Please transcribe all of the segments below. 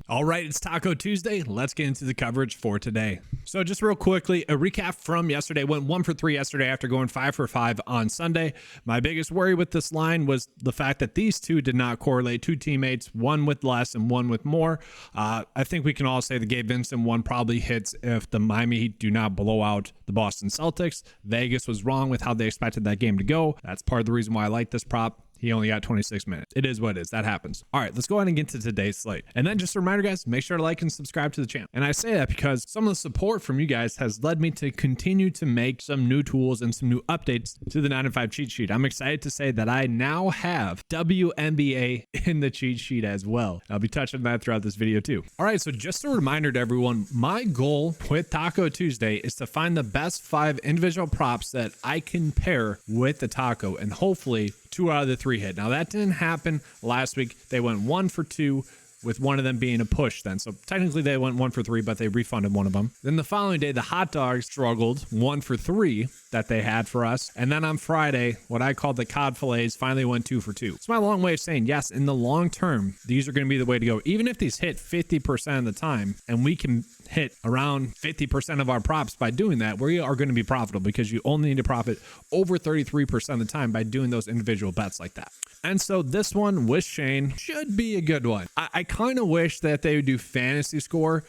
All right, it's Taco Tuesday. Let's get into the coverage for today. So just real quickly, a recap from yesterday. Went 1 for 3 yesterday after going 5 for 5 on Sunday. My biggest worry with this line was the fact that these two did not correlate. Two teammates, one with less and one with more. I think we can all say the Gabe Vincent one probably hits if the Miami Heat do not blow out the Boston Celtics. Vegas was wrong with how they expected that game to go. That's part of the reason why I like this prop. He only got 26 minutes. It is what it is. That happens. All right, let's go ahead and get to today's slate. And then just a reminder, guys, make sure to like and subscribe to the channel. And I say that because some of the support from you guys has led me to continue to make some new tools and some new updates to the 9-5 cheat sheet. I'm excited to say that I now have WNBA in the cheat sheet as well. I'll be touching that throughout this video too. All right, so just a reminder to everyone, my goal with Taco Tuesday is to find the best 5 individual props that I can pair with the taco, and hopefully 2 out of the 3 hit. Now that didn't happen last week. They went 1 for 2 with one of them being a push then. So technically they went 1 for 3, but they refunded one of them. Then the following day, the hot dogs struggled 1 for 3 that they had for us. And then on Friday, what I called the cod fillets finally went 2 for 2. It's my long way of saying, yes, in the long term, these are going to be the way to go. Even if these hit 50% of the time, and we can hit around 50% of our props by doing that, we are going to be profitable because you only need to profit over 33% of the time by doing those individual bets like that. And so this one with Shane should be a good one. I kind of wish that they would do fantasy score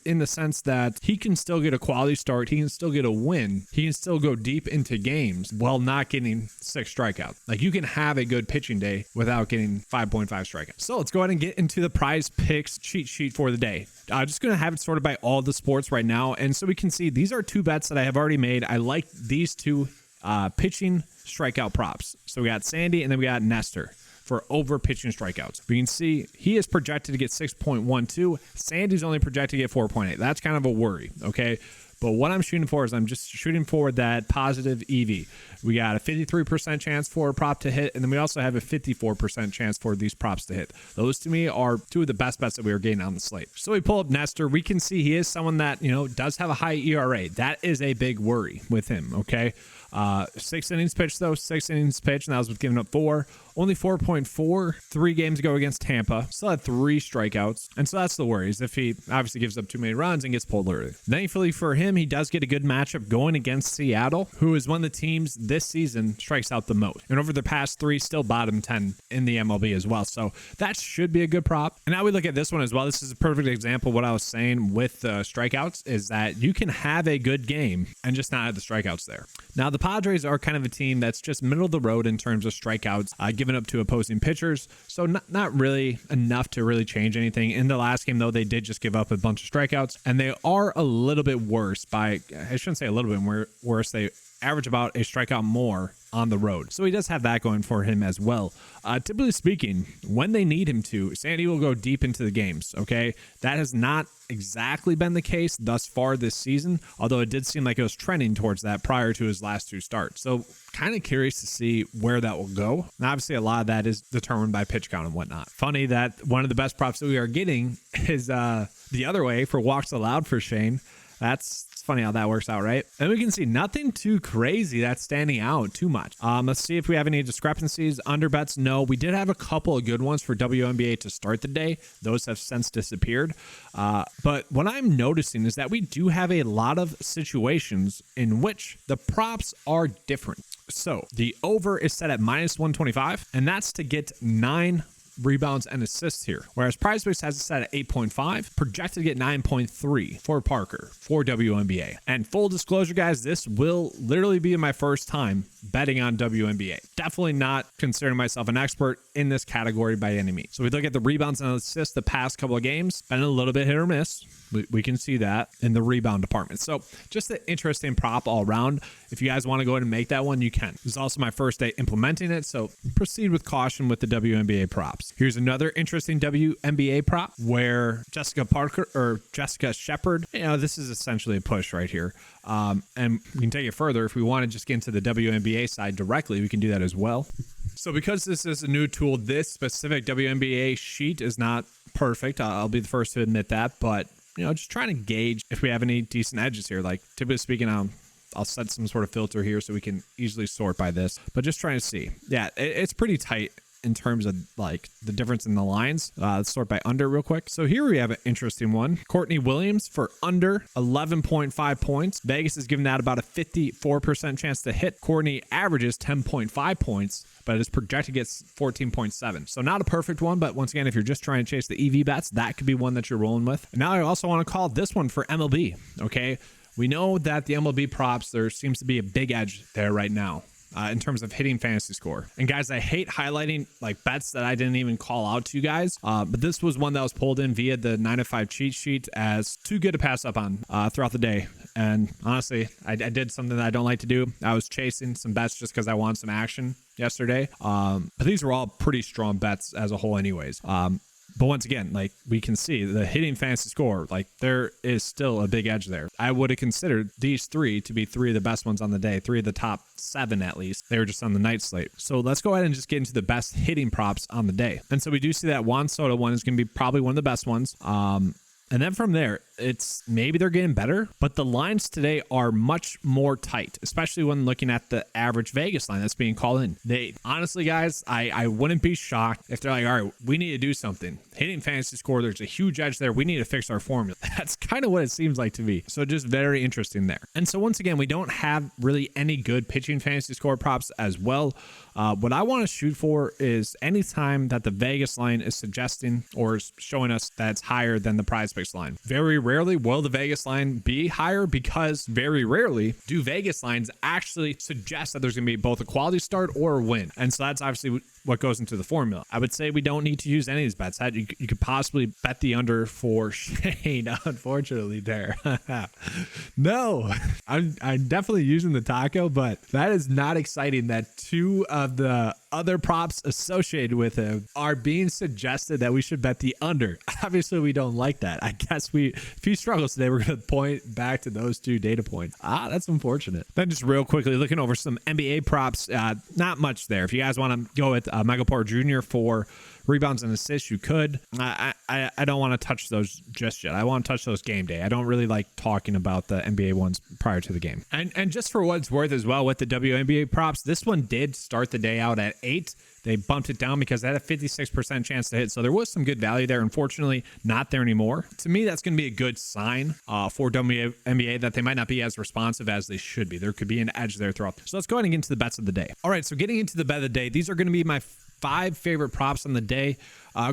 in the sense that he can still get a quality start. He can still get a win. He can still go deep into games while not getting 6 strikeouts. Like, you can have a good pitching day without getting 5.5 strikeouts. So let's go ahead and get into the PrizePicks cheat sheet for the day. I'm just going to have it sorted by all the sports right now. And so we can see these are 2 bets that I have already made. I like these 2 pitching strikeout props. So we got Sandy and then we got Nestor for over pitching strikeouts. We can see he is projected to get 6.12. Sandy's only projected to get 4.8. That's kind of a worry, okay? But what I'm shooting for is I'm just shooting for that positive EV. We got a 53% chance for a prop to hit, and then we also have a 54% chance for these props to hit. Those to me are 2 of the best bets that we are getting on the slate. So we pull up Nestor. We can see he is someone that, does have a high ERA. That is a big worry with him, okay? 6 innings pitched though, 6 innings pitched, and that was with giving up 4. Only 4.4 3 games ago against Tampa. Still had 3 strikeouts. And so that's the worries if he obviously gives up too many runs and gets pulled early. Thankfully for him, he does get a good matchup going against Seattle, who is one of the teams this season strikes out the most. And over the past 3, still bottom 10 in the MLB as well. So that should be a good prop. And now we look at this one as well. This is a perfect example of what I was saying with strikeouts, is that you can have a good game and just not have the strikeouts there. Now the Padres are kind of a team that's just middle of the road in terms of strikeouts, given up to opposing pitchers. So not really enough to really change anything. In the last game, though, they did just give up a bunch of strikeouts, and they are a little bit worse by, I shouldn't say a little bit worse. They average about a strikeout more on the road. So he does have that going for him as well. Typically speaking, when they need him to, Sandy will go deep into the games, okay? That has not exactly been the case thus far this season, although it did seem like it was trending towards that prior to his last 2 starts. So kind of curious to see where that will go. And obviously a lot of that is determined by pitch count and whatnot. Funny that one of the best props that we are getting is the other way for walks allowed for Shane. That's funny how that works out, right? And we can see nothing too crazy that's standing out too much. Let's see if we have any discrepancies. Under bets, no. We did have a couple of good ones for WNBA to start the day. Those have since disappeared. But what I'm noticing is that we do have a lot of situations in which the props are different. So the over is set at -125, and that's to get 9 rebounds and assists here, whereas PrizePicks has it set at 8.5, projected to get 9.3 for Parker for WNBA. And full disclosure, guys, this will literally be my first time betting on WNBA. Definitely not considering myself an expert in this category by any means. So we look at the rebounds and assists the past couple of games, been a little bit hit or miss. We can see that in the rebound department. So just an interesting prop all around. If you guys want to go ahead and make that one, you can. This is also my first day implementing it, so proceed with caution with the WNBA props. Here's another interesting WNBA prop where Jessica Shepard, this is essentially a push right here. And we can take it further. If we want to just get into the WNBA side directly, we can do that as well. So because this is a new tool, this specific WNBA sheet is not perfect. I'll be the first to admit that, but just trying to gauge if we have any decent edges here. Like, typically speaking, I'll set some sort of filter here so we can easily sort by this, but just trying to see. Yeah, it's pretty tight in terms of like the difference in the lines. Let's sort by under real quick. So here we have an interesting one. Courtney Williams for under 11.5 points. Vegas is giving that about a 54% chance to hit. Courtney averages 10.5 points, but is projected to get 14.7. So not a perfect one, but once again, if you're just trying to chase the EV bets, that could be one that you're rolling with. And now I also want to call this one for MLB. Okay. We know that the MLB props, there seems to be a big edge there right now. In terms of hitting fantasy score. And guys, I hate highlighting like bets that I didn't even call out to you guys. But this was one that was pulled in via the 9 to 5 cheat sheet as too good to pass up on throughout the day. And honestly, I did something that I don't like to do. I was chasing some bets just because I wanted some action yesterday. But these were all pretty strong bets as a whole anyways. But once again, like we can see the hitting fantasy score, like there is still a big edge there. I would have considered these three to be three of the best ones on the day, three of the top 7 at least. They were just on the night slate. So let's go ahead and just get into the best hitting props on the day. And so we do see that Juan Soto one is going to be probably one of the best ones. And then from there, it's maybe they're getting better, but the lines today are much more tight, especially when looking at the average Vegas line that's being called in. They honestly, guys, I wouldn't be shocked if they're like, all right, we need to do something. Hitting fantasy score, there's a huge edge there. We need to fix our formula. That's kind of what it seems like to me. So just very interesting there. And so once again, we don't have really any good pitching fantasy score props as well. What I want to shoot for is anytime that the Vegas line is suggesting or is showing us that it's higher than the PrizePicks line. Very rarely will the Vegas line be higher because very rarely do Vegas lines actually suggest that there's going to be both a quality start or a win. And so that's obviously what goes into the formula. I would say we don't need to use any of these bets. You could possibly bet the under for Shane, unfortunately there. No, I'm definitely using the taco, but that is not exciting that 2 of the other props associated with him are being suggested that we should bet the under. Obviously, we don't like that. I guess if he struggles today, we're going to point back to those 2 data points. That's unfortunate. Then just real quickly, looking over some NBA props, not much there. If you guys want to go with Michael Porter Jr. for rebounds and assists, you could. I don't want to touch those just yet. I want to touch those game day. I don't really like talking about the NBA ones prior to the game. And just for what it's worth as well with the WNBA props, this one did start the day out at 8. They bumped it down because they had a 56% chance to hit. So there was some good value there. Unfortunately, not there anymore. To me, that's going to be a good sign for WNBA that they might not be as responsive as they should be. There could be an edge there throughout. So let's go ahead and get into the bets of the day. All right, so getting into the bet of the day, these are going to be my 5 favorite props on the day.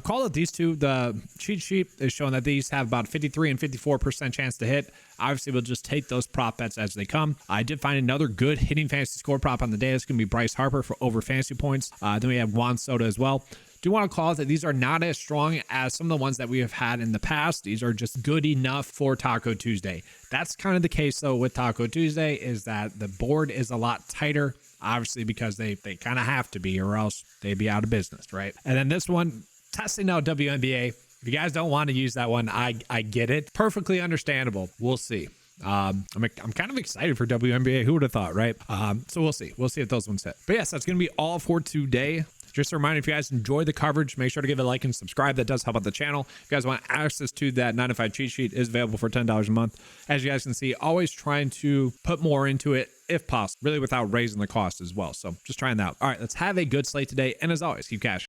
Call it these 2. The cheat sheet is showing that these have about 53 and 54% chance to hit. Obviously, we'll just take those prop bets as they come. I did find another good hitting fantasy score prop on the day. It's going to be Bryce Harper for over fantasy points. Then we have Juan Soto as well. Do want to call it that these are not as strong as some of the ones that we have had in the past. These are just good enough for Taco Tuesday. That's kind of the case, though, with Taco Tuesday, is that the board is a lot tighter, obviously, because they kind of have to be, or else they'd be out of business, right? And then this one, testing out WNBA. If you guys don't want to use that one, I get it. Perfectly understandable. We'll see. I'm kind of excited for WNBA. Who would have thought, right? So we'll see. We'll see if those ones hit. But yes, that's going to be all for today. Just a reminder, if you guys enjoy the coverage, make sure to give it a like and subscribe. That does help out the channel. If you guys want access to that 9 to 5 cheat sheet, is available for $10 a month. As you guys can see, always trying to put more into it if possible, really without raising the cost as well. So just trying that out. All right, let's have a good slate today. And as always, keep cash.